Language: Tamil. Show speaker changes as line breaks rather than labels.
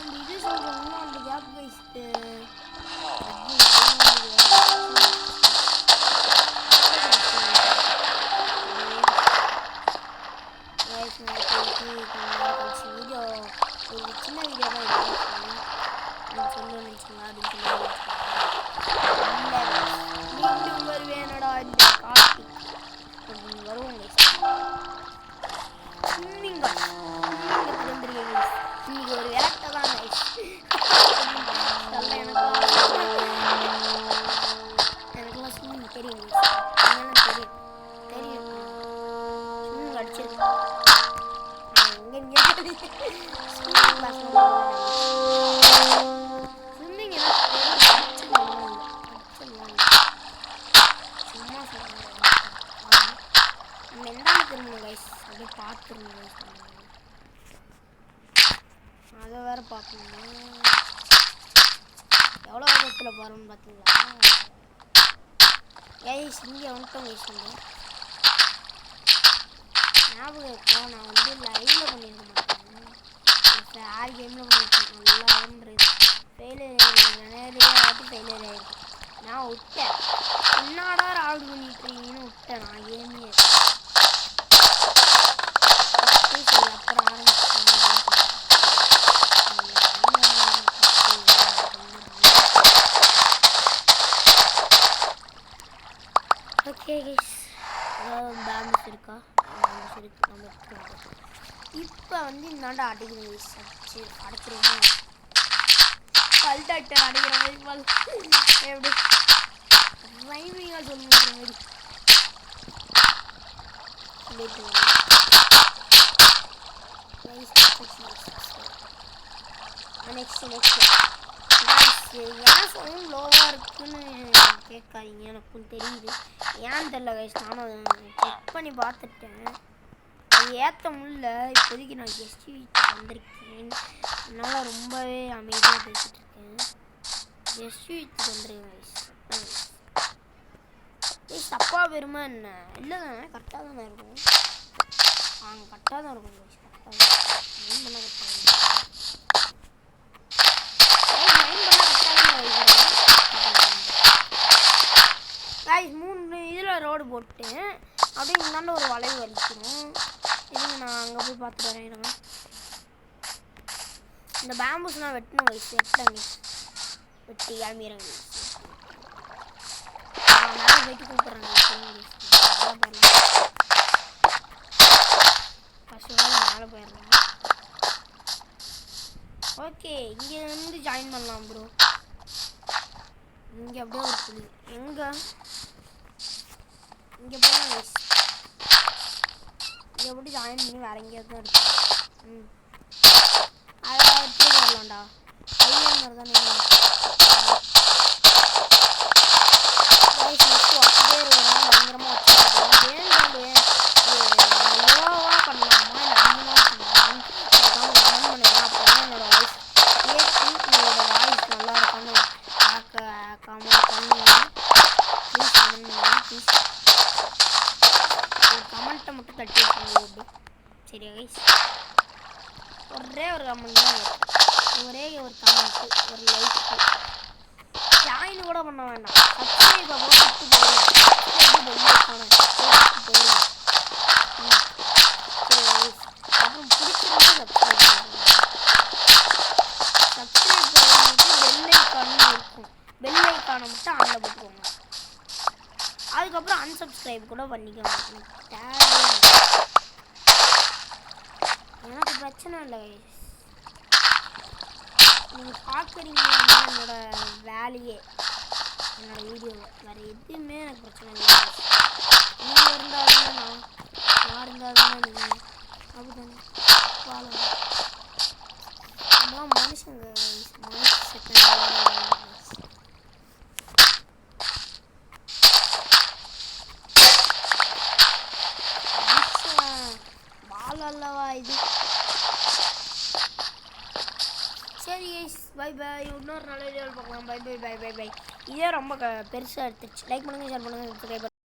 அந்த இது சொல்கிறோம்னா அந்த கேப் வைஸ்ட்டு வீடியோ ஒரு சின்ன வீடியோ தான் நீங்கள் சொல்ல நினச்சிங்களா அப்படின்னு சொல்லி மீண்டும் வருவேனடா இந்த கார்த்திக் அப்படின்னு வருவோங்க ஸ்விம்மிங் வந்துருக்கீங்க இன்னைக்கு ஒரு வேட்டை தான் எனக்குலாம் ஸ்விம்மிங் தெரியும் தெரியும் தெரியும் ஸ்விம்மிங் அடிச்சிருக்கேன் ஸ்விம்மிங் கிளாஸ் ஸ்விம்மிங் சும்மா சொல்லுங்க நம்ம எந்தாலும் திரும்பணும் கைஸ் அப்படியே பார்த்துருந்தோம் கைஸ் அதை வேற பார்க்கணுமா எவ்வளோ விதத்தில் போகிறோம்னு பார்த்தீங்களா கைஸ் இங்கே வந்துட்டோம் கைஸ் வந்து ஞாபகம் இருக்கோம் நான் வந்து லைவில் பண்ணியிருக்க மாட்டேன் 6 கேமில் பண்ணியிருக்கேன் நல்லா ஆடுறது ஃபெயிலியர் ஆகிருக்கு நிறைய வாட்டி ஃபெயிலியர் ஆகிருக்கு நான் விட்டேன் என்னடா ஆடு பண்ணிட்டுருக்கீங்கன்னு விட்டேன் நான் கேமே அப்புறம் ஆரம்பிச்சேன் ஓகே கைஸ் பேலன்ஸ் இருக்கா பேலன்ஸ் இருக்கு நம்ம எடுத்துக்கலாம் இப்போ வந்து இந்தாண்ட அடிக்கிற கைஸ் அடைச்சிருவோமா பல் டாக்டர் அடிக்கிற மாதிரி பல் எப்படி ரைமிங்காக சொல்லுற மாதிரி நெக்ஸ்ட் ஏன் சவுண்ட் லோவாக இருக்குன்னு கேட்காதீங்க எனக்கும் தெரியுது ஏன்னு தெரியல கைஸ் நானும் செக் பண்ணி பார்த்துட்டேன் அது ஏற்ற முடியல இப்போதைக்கு நான் கெஸ்ட் வீட்டுக்கு வந்திருக்கேன் அதனால் ரொம்பவே அமைதியாக பேசிகிட்டு இருக்கேன் கெஸ்ட் வீட்டுக்கு வந்துருக்கேன் கைஸ் தப்பாக வருமா என்ன இல்லை தானே கரெக்டாக தானே இருக்கும் கரெக்டாக தான் இருக்கும் கைஸ் கரெக்டாக தான் மைண்ட் பண்ண கரெக்டாக கைஸ் 3 இதில் ரோடு போட்டு அப்படியே இந்தாண்ட ஒரு வளைவு வலிக்கணும் இதுங்க நான் அங்கே போய் பார்த்துட்டு வரேன் இந்த பேம்பூஸ்லாம் வெட்டணும் கைஸ் வெட்டாங்க வெட்டி கிளம்பிடுறேன் மேலே போயிட்டு கூப்பிட்றேன் ஃபஸ்ட்டு மேலே போயிடுறேன் ஓகே இங்கேருந்து ஜாயின் பண்ணலாம் ப்ரோ இங்கே அப்படியே ஒரு புள்ளி இங்கே போகலாம் கைஸ் இங்கே போட்டு ஜாயின் பண்ணி வேறு எங்கேயாவது தான் இருக்கு அதை எடுத்து வரலாம்டா ஐடியா மாதிரி தானே அப்படியே இருக்கணும் பயங்கரமாக வச்சுருக்கோம் லோவாக பண்ணலாமா இல்லை அதிகமாக பண்ணலாமான்னு கமெண்ட் பண்ணுங்க அப்போ தான் என்னோட வாய்ஸ் கேட்டு உங்களோட வாய்ஸ் நல்லா இருக்கான்னு கமெண்ட் பண்ணுங்க ப்ளீஸ் கமெண்ட் பண்ணுங்க ப்ளீஸ் ஒரு கமெண்ட்டை மட்டும் தட்டி வச்சுருங்க எப்படி சரியா கைஸ் ஒரே ஒரு கமெண்ட் தான் ஒரே ஒரு கமெண்ட்டு ஒரு லைக்கு ஜாயின் கூட பண்ண வேண்டாம் சப்ஸ்கிரைபை போட்டு போயிடுவேன் சரி கைஸ் அப்புறம் பிடிச்சிருந்தா சப்ஸ்கிரைப் பண்ணிட்டு பெல் ஐக்கான்னு இருக்கும் பெல் ஐக்கானை மட்டும் ஆனில் போட்டுக்கோங்க அதுக்கப்புறம் அன்சப்ஸ்கிரைப் கூட பண்ணிக்கோங்க எனக்கு தேவை எனக்கு பிரச்சனை இல்லை கைஸ் நீங்கள் பார்க்குறீங்கன்னா என்னோட வேலையே என்னோடய வீடியோவை வேறு எதுவுமே எனக்கு பிரச்சனை இல்லை நீங்கள் இருந்தாலும் நான் இருந்தாலும் நீங்கள் அப்படிதானே வாழணும் நம்மளாம் மனுஷங்க செகண்ட் பால் அல்லவா இது சரி கைஸ் பை பை இன்னொரு நல்ல வீடியோவில் பார்க்கலாம் bye bye bye bye bye இதே ரொம்ப பெருசாக எடுத்துருச்சு லைக் பண்ணுங்கள் ஷேர் பண்ணுங்கள் சப்ஸ்கிரைப் பண்ணுங்கள்